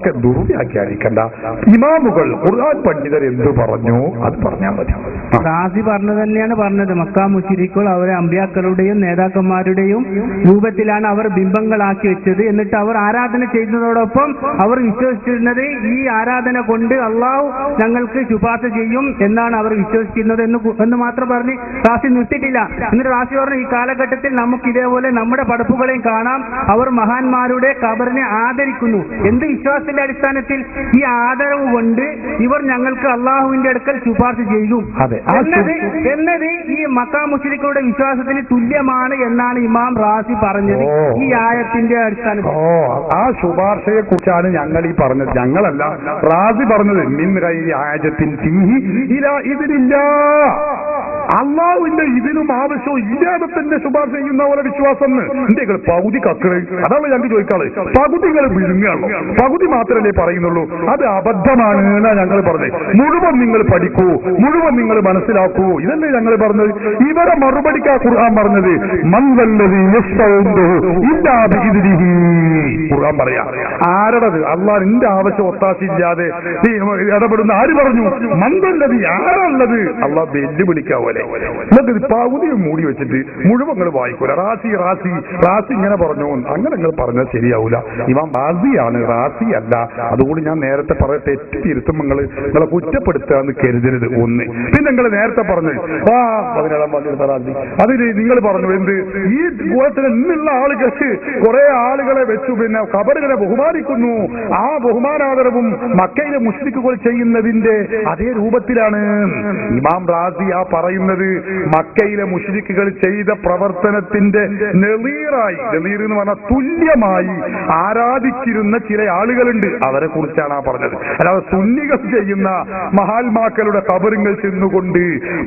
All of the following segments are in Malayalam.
അതൊക്കെ ദുർവ്യാഖ്യാനിക്കണ്ട. ഇമാമുകൾ ഖുർആൻ പണ്ഡിതർ എന്തു പറഞ്ഞു അത് പറഞ്ഞാൽ മതി. റാസി പറഞ്ഞത് തന്നെയാണ് പറഞ്ഞത്. മക്ക മുശ്രിക്കുകൾ അവരെ അമ്പിയാക്കളുടെയും നേതാക്കന്മാരുടെയും രൂപത്തിലാണ് അവർ ബിംബങ്ങളാക്കി വെച്ചത്. എന്നിട്ട് അവർ ആരാധന ചെയ്യുന്നതോടൊപ്പം അവർ വിശ്വസിച്ചിരുന്നത് ഈ ആരാധന കൊണ്ട് അള്ളാഹു ഞങ്ങൾക്ക് ശുപാർശ ചെയ്യും എന്നാണ് അവർ വിശ്വസിക്കുന്നത് എന്ന് മാത്രം പറഞ്ഞ് റാസി നിർത്തിയിട്ടില്ല. എന്നിട്ട് റാസി പറഞ്ഞു, ഈ കാലഘട്ടത്തിൽ നമുക്ക് ഇതേപോലെ നമ്മുടെ പടപ്പുകളെയും കാണാം, അവർ മഹാന്മാരുടെ ഖബറിനെ ആദരിക്കുന്നു. എന്ത് വിശ്വാസത്തിന്റെ അടിസ്ഥാനത്തിൽ? ഈ ആദരവ് കൊണ്ട് ഇവർ ഞങ്ങൾക്ക് അള്ളാഹുവിന്റെ അടുക്കൽ ശുപാർശ ചെയ്യും എന്നത് ഈ മക്ക മുശ്രിക്കുകളുടെ വിശ്വാസത്തിന് തുല്യമാണ് എന്നാണ് ഇമാം റാസി പറഞ്ഞത് ഈ ആയത്തിന്റെ അടിസ്ഥാനത്തിൽ. ആ ശുപാർശയെ കുറിച്ചാണ് ഞങ്ങൾ ഈ പറഞ്ഞത്. ഞങ്ങളല്ല, റാസി പറഞ്ഞത്. മിൻ ഗൈരി ഹാജത്തിൻ ഫീഹി ഇലാ ഇതിനില്ലാ, അള്ളാഹുവിന്റെ ഇതിനും ആവശ്യവും ഇല്ലാതെ ശുപാർശ ചെയ്യുന്ന പോലെ വിശ്വാസം. എന്തെങ്കിലും പകുതി കക്കറ്, അതാണ് ഞങ്ങൾക്ക് ചോദിക്കാറ്. പകുതികൾ വിഴുങ്ങുകയാണോ? പകുതി മാത്രമല്ലേ പറയുന്നുള്ളൂ? അത് അബദ്ധമാണ് എന്നാ ഞങ്ങൾ പറഞ്ഞത്. മുഴുവൻ നിങ്ങൾ പഠിക്കൂ, മുഴുവൻ നിങ്ങൾ മനസ്സിലാക്കൂ, ഇതല്ലേ ഞങ്ങൾ പറഞ്ഞത്. ഇവരെ മറുപടിക്കാ ഖുർആൻ പറഞ്ഞത് ഖുർആൻ പറയാ. ആരുടേത്? അള്ളാഹ് നിന്റെ ആവശ്യം ഒത്താശില്ലാതെ ഇടപെടുന്ന ആര് പറഞ്ഞു? മന്ദല്ലത് ആരുള്ളത്? അള്ളാഹ് വെല്ലുവിളിക്കാവൂലെ. പകുതിയും മൂടി വെച്ചിട്ട് മുഴുവൻ വായിക്കൂല. റാസി ഇങ്ങനെ പറഞ്ഞു, അങ്ങനെ നിങ്ങൾ പറഞ്ഞാൽ ശരിയാവൂല. ഇമാം റാസിയാണ്, റാസി അല്ല. അതുകൊണ്ട് ഞാൻ നേരത്തെ പറഞ്ഞ തെറ്റ് തിരുത്തുമ്പോൾ നിങ്ങളെ കുറ്റപ്പെടുത്താന്ന് കരുതരുത്. ഒന്ന്. പിന്നെ നിങ്ങൾ നേരത്തെ പറഞ്ഞു 17-ാം വാല്യത്തെ റാസി, അതിന് നിങ്ങൾ പറഞ്ഞു എന്ത്? ഈ ഗോളത്തിൽ നിന്നുള്ള ആളുകൾക്ക് കുറെ ആളുകളെ വെച്ചു പിന്നെ ഖബറുകളെ ബഹുമാനിക്കുന്നു. ആ ബഹുമാനാദരവും മക്കയിലെ മുശ്രിക്കുകൾ ചെയ്യുന്നതിന്റെ അതേ രൂപത്തിലാണ്. ഇമാം റാസി ആ പറയുന്നത് മക്കയിലെ മുശ്രിക്കുകൾ ചെയ്ത പ്രവർത്തനത്തിന്റെ നെളീറായി, നെളീർ എന്ന് പറഞ്ഞാൽ തുല്യമായി ആരാധിച്ചിരുന്ന ചില ആളുകളുണ്ട്. അവരെ കുറിച്ചാണ് ആ പറഞ്ഞത്. അല്ലാതെ സുന്നികൾ ചെയ്യുന്ന മഹാത്മാക്കളുടെ ഖബറുകൾ ചെന്നുകൊണ്ട്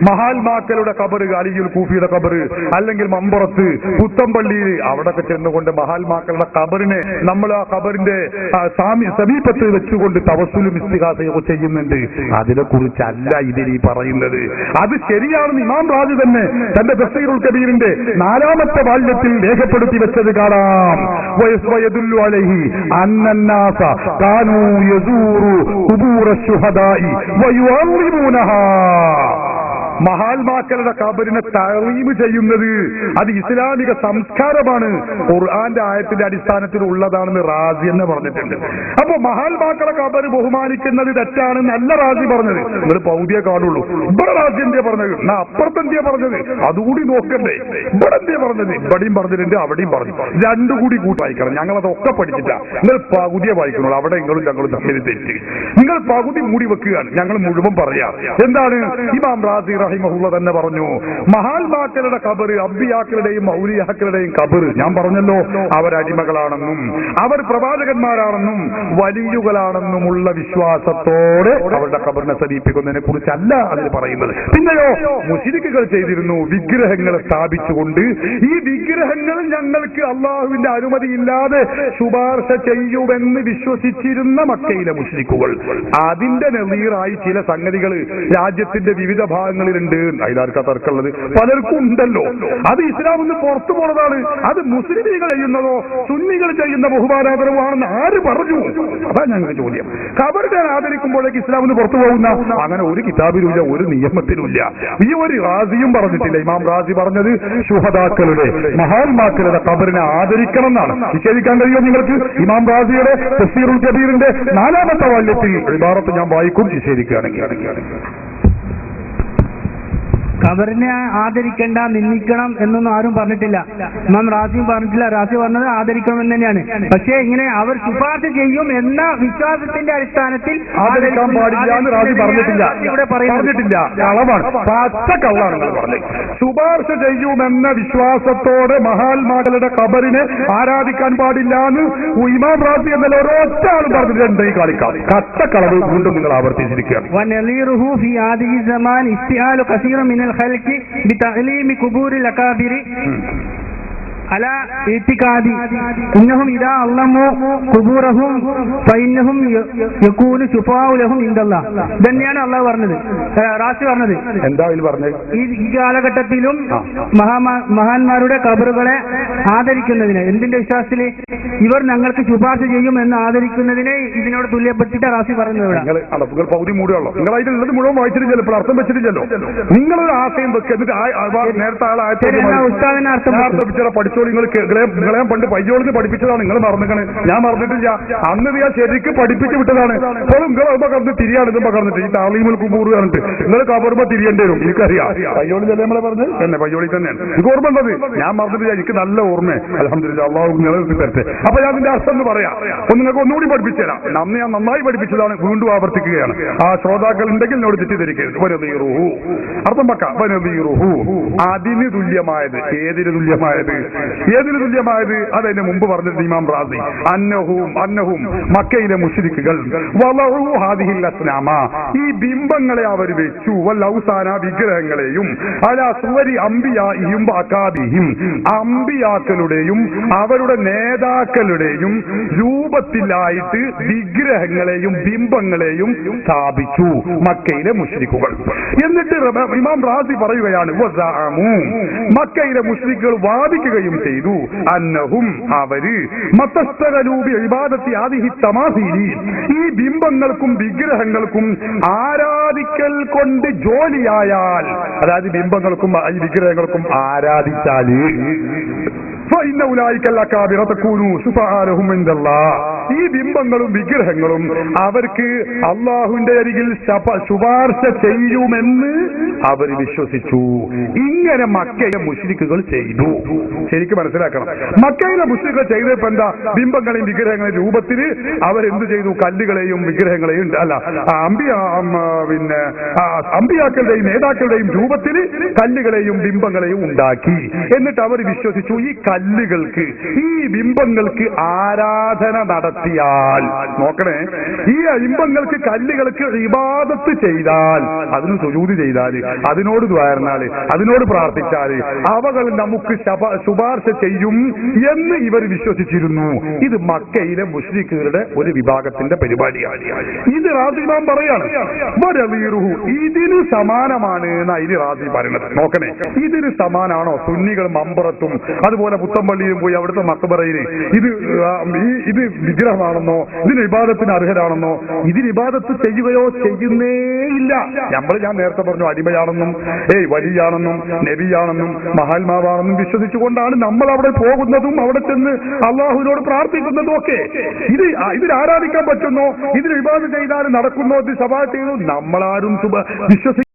മഹാത്മാക്കളുടെ ഖബറ്, അലിയുൽ കൂഫിയുടെ ഖബറ്, അല്ലെങ്കിൽ മമ്പുറത്ത് പുത്തമ്പള്ളിയിൽ അവിടൊക്കെ ചെന്നുകൊണ്ട് മഹാത്മാക്കളുടെ ഖബറിനെ നമ്മൾ ആ ഖബറിന്റെ സമീപത്ത് വെച്ചുകൊണ്ട് തവസ്സുലും ഇസ്തിഗാസയും ചെയ്യുന്നുണ്ട്. അതിനെ കുറിച്ചല്ല ഇതിൽ ഈ പറയുന്നത്. അത് ശരിയാണെന്ന് ഇമാം റാസി തന്നെ തന്റെ തഫ്സീറുൽ കബീറിന്റെ 4-ാമത്തെ വാല്യത്തിൽ രേഖപ്പെടുത്തി വെച്ചത് കാണാം. വയദുല്ലു അലൈഹി അന്നന്നാസ കാനൂ യസൂറു ഖുബൂറ ശുഹദാഇ വയുഅള്ളിമൂനഹാ. മഹാത്മാക്കളുടെ ഖബറിനെ തഅലീം ചെയ്യുന്നത് അത് ഇസ്ലാമിക സംസ്കാരമാണ്, ഖുർആന്റെ ആയത്തിന്റെ അടിസ്ഥാനത്തിൽ ഉള്ളതാണെന്ന് റാസി എന്ന് പറഞ്ഞിട്ടുണ്ട്. അപ്പൊ മഹാത്മാക്കളെ ഖബറ് ബഹുമാനിക്കുന്നത് തെറ്റാണെന്ന് അല്ല റാസി പറഞ്ഞത്. നിങ്ങൾ പൗതിയെ കാണുള്ളൂ. ഇവിടെ റാസി എന്തേ പറഞ്ഞത്? എന്നാ അപ്പുറത്തെന്തിയാ പറഞ്ഞത്? അതുകൂടി നോക്കണ്ടേ. ഇവിടെ എന്തേ പറഞ്ഞത്? ഇവിടെയും പറഞ്ഞിട്ടുണ്ട്, അവിടെയും പറഞ്ഞു. രണ്ടും കൂടി വായിക്കണം. ഞങ്ങൾ അതൊക്കെ പഠിച്ചില്ല. നിങ്ങൾ പകുതിയെ വായിക്കണുള്ളൂ. അവിടെ ഞങ്ങളും തമ്മിൽ തെറ്റ്. നിങ്ങൾ പകുതി മൂടി വെക്കുകയാണ്, ഞങ്ങൾ മുഴുവൻ പറയാം. എന്താണ്? ഇമാം റാസി റഹിമഹുള്ള തന്നെ പറഞ്ഞു, മഹാത്മാക്കളുടെ ഖബറ് അമ്പിയാക്കളുടെയും ഔലിയാക്കളുടെയും ഖബറ്, ഞാൻ പറഞ്ഞല്ലോ, അവരടിമകളാണെന്നും അവർ പ്രവാചകന്മാരാണെന്നും വലിയുകളാണെന്നുമുള്ള വിശ്വാസത്തോടെ അവരുടെ ഖബറിനെ സമീപിക്കുന്നതിനെ കുറിച്ചല്ല അതിൽ പറയുന്നത്. പിന്നെയോ മുശ്രിക്കുകൾ ചെയ്തിരുന്നു, വിഗ്രഹങ്ങളെ സ്ഥാപിച്ചുകൊണ്ട് ഈ വിഗ്രഹങ്ങൾ ഞങ്ങൾക്ക് അള്ളാഹുവിന്റെ അനുമതിയില്ലാതെ ശുപാർശ ചെയ്യുമെന്ന് വിശ്വസിച്ചിരുന്ന മക്കയിലെ മുശ്രിക്കുകൾ. അതിന്റെ നെളീറായി ചില സംഗതികൾ രാജ്യത്തിന്റെ വിവിധ ഭാഗങ്ങളിലുണ്ട്. അതിലാർക്കാ തർക്കമുള്ളത്? പലർക്കും ഉണ്ടല്ലോ. അത് ഇസ്ലാം നിന്ന് പുറത്തു പോണതാണ്. അത് മുസ്ലിമീങ്ങൾ ചെയ്യുന്നതോ സുന്നികൾ ചെയ്യുന്ന ബഹുമാനാദരവാണെന്ന് ആര് പറഞ്ഞു? അതാ ഞങ്ങൾക്ക് ചോദ്യം. ഖബറിനെ ആദരിക്കുമ്പോഴേക്ക് ഇസ്ലാം നിന്ന് പുറത്തു പോകുന്ന അങ്ങനെ ഒരു കിതാബിലുമില്ല, ഒരു നിയമത്തിലുമില്ല. ഈ ഒരു റാസിയും പറഞ്ഞിട്ടില്ല. ഇമാം റാസി പറഞ്ഞത് ശുഹദാക്കളുടെ മഹാത്മാക്കളുടെ ഖബറിനെ ആദരിക്കണം എന്നാണ്. നിഷേധിക്കാൻ കഴിയുമോ നിങ്ങൾക്ക്? ഇമാം റാസിയുടെ തഫ്സീറുൽ കബീറിന്റെ 4-ാമത്തെ വാല്യത്തിൽ ഇബാറത്ത് ഞാൻ വായിക്കും, നിഷേധിക്കുകയാണെങ്കിൽ. ഖബറിനെ ആദരിക്കേണ്ട, നിന്ദിക്കണം എന്നൊന്നും ആരും പറഞ്ഞിട്ടില്ല. ഇമാം റാസിയും പറഞ്ഞിട്ടില്ല. റാസി പറഞ്ഞത് ആദരിക്കണം എന്ന് തന്നെയാണ്. പക്ഷേ ഇങ്ങനെ അവർ ശുപാർശ ചെയ്യും എന്ന വിശ്വാസത്തിന്റെ അടിസ്ഥാനത്തിൽ ആദരിക്കാൻ പാടില്ല എന്ന് റാസി പറഞ്ഞിട്ടില്ല. ഇവിടെ പറഞ്ഞിട്ടില്ല. കളവാണ്, പച്ചക്കള്ളാണ് പറഞ്ഞത്. ശുപാർശ ചെയ്യുമെന്ന വിശ്വാസത്തോടെ മഹാത്മാക്കളുടെ ഖബറിനെ ആരാധിക്കാൻ പാടില്ല എന്ന് ഇമാം റാസി എന്നല്ല ഒരൊറ്റ ആളും പറഞ്ഞിട്ടുണ്ട്. ഈ കളിക്കാം കച്ചക്കളവ് വീണ്ടും നിങ്ങൾ ആവർത്തിച്ചിരിക്കുകയാണ്. അലാ ഇത്തിഖാദി ഇന്നഹും ഇദാ അല്ലമു ഖുബൂറഹും ഫഇന്നഹും യകൂനു ശുഫാഉ ലഹും ഇൻദല്ലാഹ്. ഇതന്നെയാണ് അള്ളാഹു പറഞ്ഞത്, റാസി പറഞ്ഞത്. എന്താ ഇതിൽ പറഞ്ഞത്? ഈ കാലഘട്ടത്തിലും മഹാന്മാരുടെ ഖബറുകളെ ആദരിക്കുന്നതിന്, എന്തിന്റെ വിശ്വാസത്തിൽ ഇവർ ഞങ്ങൾക്ക് ശുപാർശ ചെയ്യും എന്ന് ആദരിക്കുന്നതിനെ ഇതിനോട് തുല്യപ്പെട്ടിട്ട് റാസി പറയുന്നത്. നിങ്ങൾ പൗതി മൂടുകയുള്ളൂ. നിങ്ങൾ അതിലുള്ളത് മുഴുവൻ വായിച്ചിട്ടില്ലല്ലോ, ഇപ്പോൾ അർത്ഥം വെച്ചിട്ടില്ലല്ലോ. നിങ്ങളൊരു ആശയം വെക്കുക, എന്നിട്ട് നേരത്തെ ഉസ്താദിനെ അർത്ഥം പഠിച്ചോളൂ. നിങ്ങളെ പണ്ട് പയ്യോളിന് പഠിപ്പിച്ചതാണ്, നിങ്ങൾ മറന്നിക്കണ്. ഞാൻ മറന്നിട്ടില്ല. അന്ന് ഞാൻ ശരിക്കും പഠിപ്പിച്ചു വിട്ടതാണ്. അപ്പോൾ നിങ്ങൾ പകർന്ന് തിരിയാണ്, ഇതും പകർന്നിട്ട് ഈ താളീമുൽ കുബൂർ പറഞ്ഞിട്ട് നിങ്ങൾ കബറുമ്പോ തിരിയേണ്ടി വരും. എനിക്കറിയാം, പയ്യോളി തന്നെ നമ്മളെ പറഞ്ഞ് തന്നെ പയ്യോളി തന്നെയാണ് എനിക്ക് ഓർമ്മ ഉള്ളത്. ഞാൻ മറന്നിട്ടില്ല, എനിക്ക് നല്ല ഓർമ്മ. അൽഹംദുലില്ലാഹ്, അള്ളാഹു നിലനിർത്തി തരട്ടെ. അപ്പൊ ഞാൻ ഇതിന്റെ അർത്ഥം എന്ന് പറയാം. ഒന്ന് നിങ്ങൾക്ക് ഒന്നുകൂടി പഠിപ്പിച്ചു തരാം. അന്ന് ഞാൻ നന്നായി പഠിപ്പിച്ചതാണ്, വീണ്ടും ആവർത്തിക്കുകയാണ്. ആ ശ്രോതാക്കൾ ഉണ്ടെങ്കിൽ എന്നോട് തെറ്റിദ്ധരിക്കരുത്. വനദീറുഹു അർത്ഥം വെക്കാം. വനദീറുഹു അതിന് തുല്യമായത്. ഏതിന് തുല്യമായത്? ഏതിന് തുല്യമായത്? അതതിന് മുമ്പ് പറഞ്ഞത് ഇമാം റാസി. അന്നഹും മക്കയിലെ മുശ്രിക്കുകൾ വളഉ ഹാദിഹിൽ അസ്നാമ ഈ ബിംബങ്ങളെ അവർ വെച്ചു, വല്ലൗസാന വിഗ്രഹങ്ങളെയും, അലാ സുവരി അംബിയാഇഹിം വഅകാബിഹിം അംബിയാക്കളുടെയും അവരുടെ നേതാക്കളുടെയും രൂപത്തിലായിട്ട് വിഗ്രഹങ്ങളെയും ബിംബങ്ങളെയും സ്ഥാപിച്ചു മക്കയിലെ മുശ്രിക്കുകൾ. എന്നിട്ട് ഇമാം റാസി പറയുകയാണ്, മക്കയിലെ മുശ്രിക്കുകൾ വാദിക്കുകയും ചെയ്തു, അന്നഹും അവര് മതസ്തഗലൂബി ഇബാദത്തി ആദിഹി തമാസീലി ഈ ബിംബങ്ങൾക്കും വിഗ്രഹങ്ങൾക്കും ആരാധിക്കൽ കൊണ്ട് ജോലിയായാൽ, അതായത് ബിംബങ്ങൾക്കും ഈ വിഗ്രഹങ്ങൾക്കും ആരാധിച്ചാല് ഈ ബിംബങ്ങളും വിഗ്രഹങ്ങളും അവർക്ക് അള്ളാഹുവിന്റെ അരികിൽ ശുപാർശ ചെയ്യുമെന്ന് അവർ വിശ്വസിച്ചു. ഇങ്ങനെ മക്കയിലെ മുശ്രിക്കുകൾ ചെയ്തു. ശരിക്കും മനസ്സിലാക്കണം, മക്കയിലെ മുശ്രിക്കുകൾ ചെയ്തപ്പോ എന്താ? ബിംബങ്ങളെയും വിഗ്രഹങ്ങളെയും രൂപത്തിൽ അവരെന്ത് ചെയ്തു? കല്ലുകളെയും വിഗ്രഹങ്ങളെയും പിന്നെ അമ്പിയാക്കളുടെയും നേതാക്കളുടെയും രൂപത്തിൽ കല്ലുകളെയും ബിംബങ്ങളെയും ഉണ്ടാക്കി. എന്നിട്ട് അവർ വിശ്വസിച്ചു ഈ കല്ലുകൾക്ക്, ഈ ബിംബങ്ങൾക്ക് ആരാധന നടത്തിയാൽ, നോക്കണേ, ഈ ബിംബങ്ങൾക്ക് കല്ലുകൾക്ക് ഇബാദത്ത് ചെയ്താൽ, അതിന് സുജൂദ് ചെയ്താൽ, അതിനോട് ദ്വാരനാല്, അതിനോട് പ്രാർത്ഥിച്ചാല് അവകൾ നമുക്ക് ശുപാർശ ചെയ്യും എന്ന് ഇവർ വിശ്വസിച്ചിരുന്നു. ഇത് മക്കയിലെ മുശ്രിക്കുകളുടെ ഒരു വിഭാഗത്തിന്റെ പരിപാടിയാണ്. ഇത് റാസി ഇമാം പറയാണ്, ഇതിന് സമാനമാണ് എന്നാ ഇത് റാസി പറയുന്നത്. നോക്കണേ, ഇതിന് സമാനാണോ സുന്നികൾ മമ്പറത്തും അതുപോലെ പുത്തമ്പള്ളിയിലും പോയി അവിടുത്തെ മക്ബറയിൽ ഇത് വിഗ്രഹമാണെന്നോ ഇതിന് ഇബാദത്തിന് അർഹരാണെന്നോ? ഇതിന് ഇബാദത്ത് ചെയ്യുകയോ ചെയ്യുന്നേയില്ല. ഞാൻ നേരത്തെ പറഞ്ഞു, അടിമയാണെന്നും വലിയാണെന്നും നബിയാണെന്നും മഹാത്മാവാണെന്നും വിശ്വസിച്ചുകൊണ്ടാണ് നമ്മൾ അവിടെ പോകുന്നതും അവിടെ ചെന്ന് അള്ളാഹുവിനോട് പ്രാർത്ഥിക്കുന്നതും ഒക്കെ. ഇതിൽ ആരാധിക്കാൻ പറ്റുന്നോ? ഇതിന് ഇബാദത്ത് ചെയ്താൽ നടക്കുന്നോ? ഇത് സവാ ചെയ്തു നമ്മളാരും വിശ്വസിക്കും